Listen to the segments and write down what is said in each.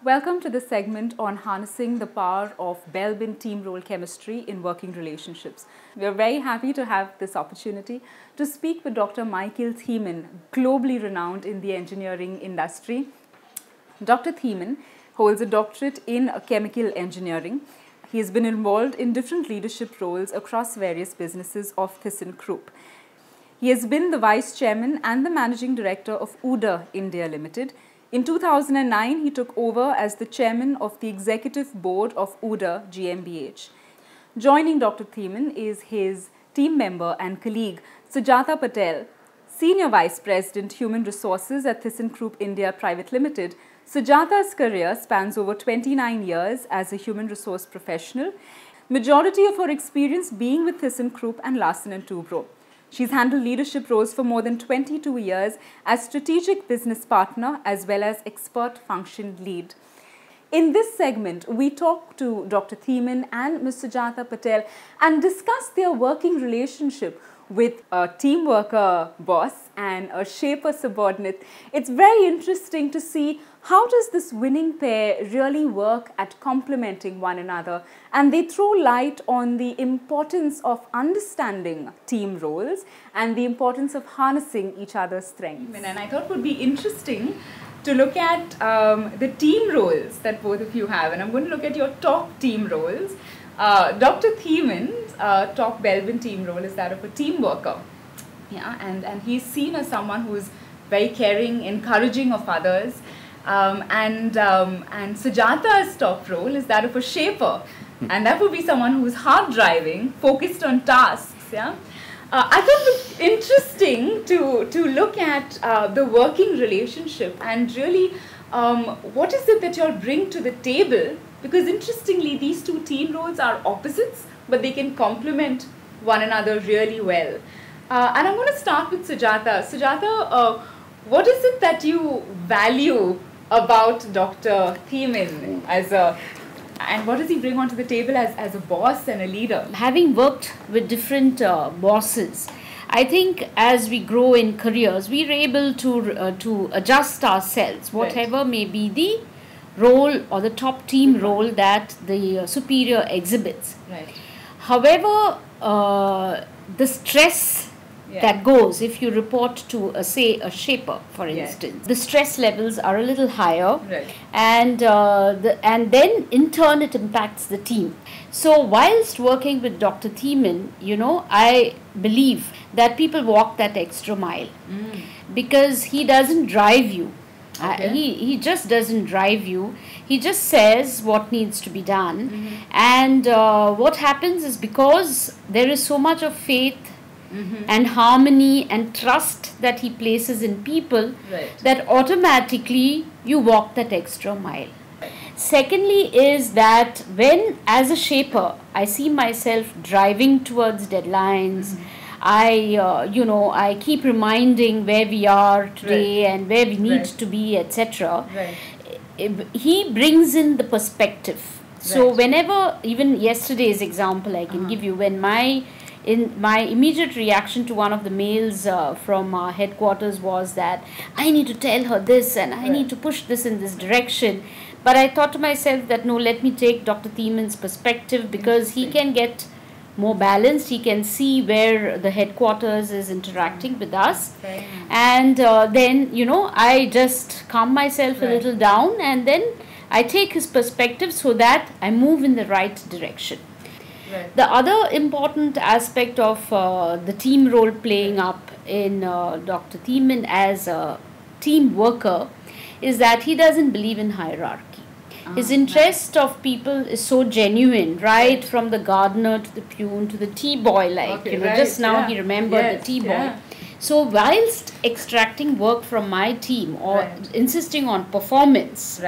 Welcome to the segment on harnessing the power of Belbin team role chemistry in working relationships. We are very happy to have this opportunity to speak with Dr. Michael Thiemann, globally renowned in the engineering industry. Dr. Thiemann holds a doctorate in chemical engineering. He has been involved in different leadership roles across various businesses of ThyssenKrupp. He has been the vice chairman and the managing director of UDA India Limited. In 2009, he took over as the chairman of the executive board of UDA GmbH. Joining Dr. Thiemann is his team member and colleague, Sujatha Patel, Senior Vice President Human Resources at ThyssenKrupp India Private Limited. Sujatha's career spans over 29 years as a human resource professional, majority of her experience being with ThyssenKrupp and Larsen & Toubro. She's handled leadership roles for more than 22 years as strategic business partner as well as expert function lead. In this segment, we talk to Dr. Thiemann and Ms. Sujatha Patel and discuss their working relationship with a team worker boss and a shaper subordinate. It's very interesting to see how does this winning pair really work at complementing one another, and they throw light on the importance of understanding team roles and the importance of harnessing each other's strengths. And I thought it would be interesting to look at the team roles that both of you have, and I'm going to look at your top team roles. Dr. Thiemann's top Belbin team role is that of a team worker. Yeah, and he's seen as someone who's very caring, encouraging of others. And Sujatha's top role is that of a shaper, and that would be someone who's hard driving, focused on tasks. Yeah, I thought it was interesting to look at the working relationship and really what is it that you all bring to the table, because interestingly these two team roles are opposites but they can complement one another really well. And I'm going to start with Sujatha. Sujatha, what is it that you value about Dr. Thiemann and what does he bring onto the table as a boss and a leader? Having worked with different bosses, I think as we grow in careers, we are able to adjust ourselves, whatever may be the role or the top team role that the superior exhibits. Right. However, the stress that goes if you report to say a shaper, for instance, the stress levels are a little higher, and then in turn it impacts the team. So whilst working with Dr. Thiemann, I believe that people walk that extra mile because he doesn't drive you. He just doesn't drive you. He just says what needs to be done, and what happens is because there is so much of faith and harmony and trust that he places in people, that automatically you walk that extra mile. Secondly is that when as a shaper I see myself driving towards deadlines, I keep reminding where we are today and where we need to be, etc. He brings in the perspective. So whenever, even yesterday's example I can give you, when my immediate reaction to one of the mails from our headquarters was that I need to tell her this and I need to push this in this direction. But I thought to myself that no, let me take Dr. Thiemann's perspective, because he can get more balanced. He can see where the headquarters is interacting with us. And then, I just calm myself a little down and then I take his perspective so that I move in the right direction. The other important aspect of the team role playing up in Dr. Thiemann as a team worker is that he doesn't believe in hierarchy. His interest of people is so genuine, right from the gardener to the peon to the tea boy, just now he remembered the tea boy. So whilst extracting work from my team or insisting on performance,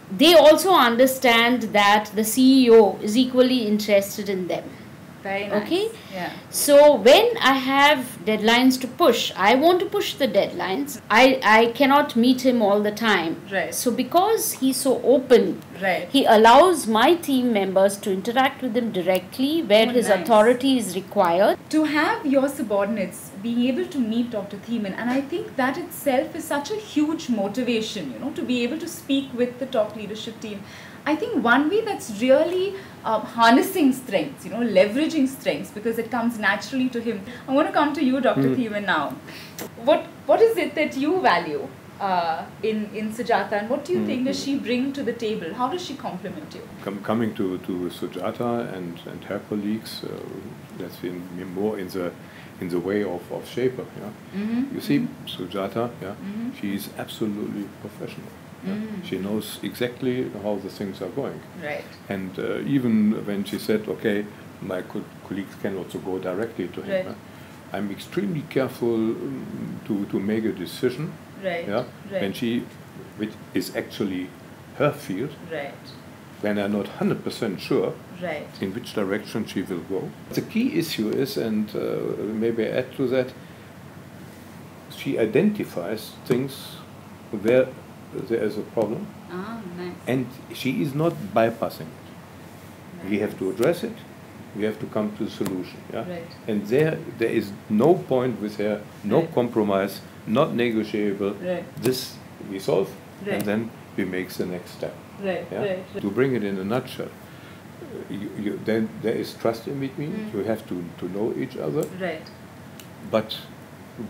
they also understand that the CEO is equally interested in them. Very nice. Okay? Yeah. So when I have deadlines to push, I want to push the deadlines. I cannot meet him all the time. Right. So because he's so open, right. he allows my team members to interact with him directly where his authority is required. To have your subordinates being able to meet Dr. Thiemann, and I think that itself is such a huge motivation, to be able to speak with the top leadership team. I think one way that's really harnessing strengths, leveraging strengths, because it comes naturally to him. I want to come to you, Dr. Thiemann, now. What is it that you value in Sujatha, and what do you think does she bring to the table? How does she complement you? Coming to Sujatha and her colleagues, that's been more in the way of shaper. Yeah? You see, Sujatha, she is absolutely professional. Yeah? She knows exactly how the things are going. Right. And even when she said, okay, my colleagues can also go directly to him, I'm extremely careful to make a decision. Right. Yeah? When which is actually her field. Right. When I'm not 100% sure in which direction she will go. The key issue is, and maybe I add to that, she identifies things where there is a problem, and she is not bypassing it. We have to address it. We have to come to a solution. Yeah? Right. And there is no point with her, no compromise, not negotiable. This we solve, and then we make the next step. To bring it in a nutshell, then there is trust in between. You have to know each other. But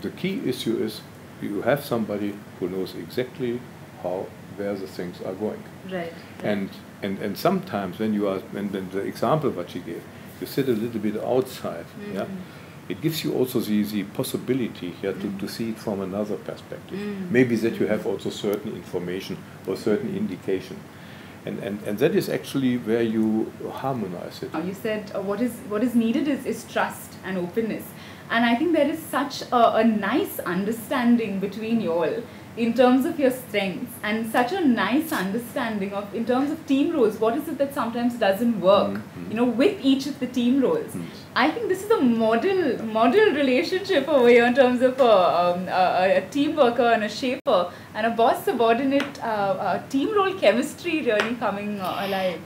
the key issue is you have somebody who knows exactly where the things are going. And sometimes when the example what she gave, you sit a little bit outside. It gives you also the possibility to see it from another perspective. Maybe that you have also certain information or certain indication. And that is actually where you harmonize it. You said what is needed is trust and openness. And I think there is such a nice understanding between you all in terms of your strengths, and such a nice understanding of, in terms of team roles, what is it that sometimes doesn't work, with each of the team roles. I think this is a model relationship over here in terms of a team worker and a shaper and a boss subordinate team role chemistry really coming alive.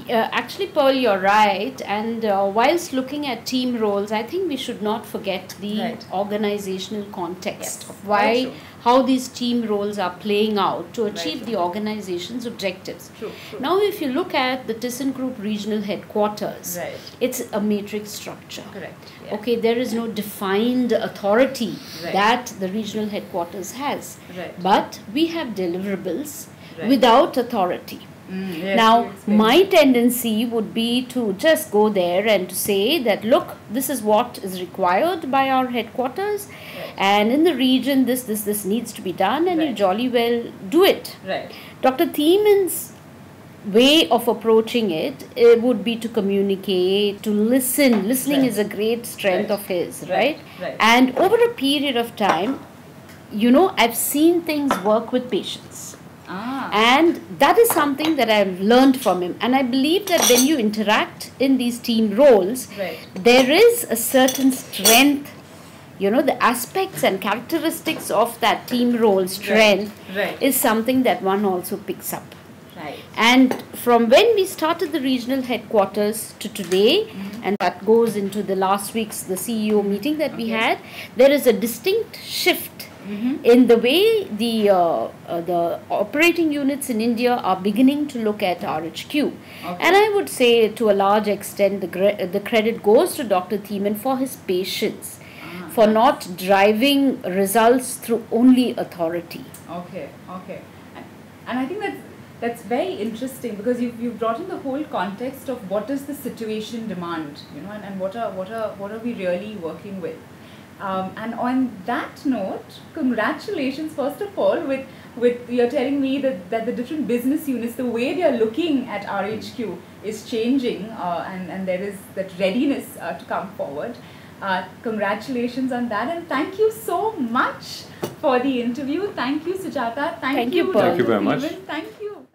Actually, Pearl, you're right. And whilst looking at team roles, I think we should not forget the organizational context of how these team roles are playing out to achieve the organization's objectives. Now, if you look at the ThyssenKrupp regional headquarters, it's a matrix structure. Okay, there is no defined authority that the regional headquarters has. But we have deliverables without authority. Now, my tendency would be to just go there and to say that, look, this is what is required by our headquarters, and in the region this needs to be done, and you jolly well do it. Dr. Thiemann's way of approaching it would be to communicate, to listen. Listening is a great strength of his, and over a period of time, I've seen things work with patience. And that is something that I've learned from him. And I believe that when you interact in these team roles, there is a certain strength, the aspects and characteristics of that team role strength is something that one also picks up. And from when we started the regional headquarters to today, and that goes into the last week's the CEO meeting that we had, there is a distinct shift in the way the operating units in India are beginning to look at RHQ. And I would say to a large extent the credit goes to Dr. Thiemann for his patience, for not driving results through only authority. And I think that's very interesting, because you've brought in the whole context of what does the situation demand, and what are we really working with. And on that note, congratulations first of all with you're telling me that the different business units, the way they are looking at RHQ is changing, and there is that readiness to come forward. Congratulations on that, and thank you so much for the interview. Thank you, Sujatha. Thank you, Thank you very much. Thank you.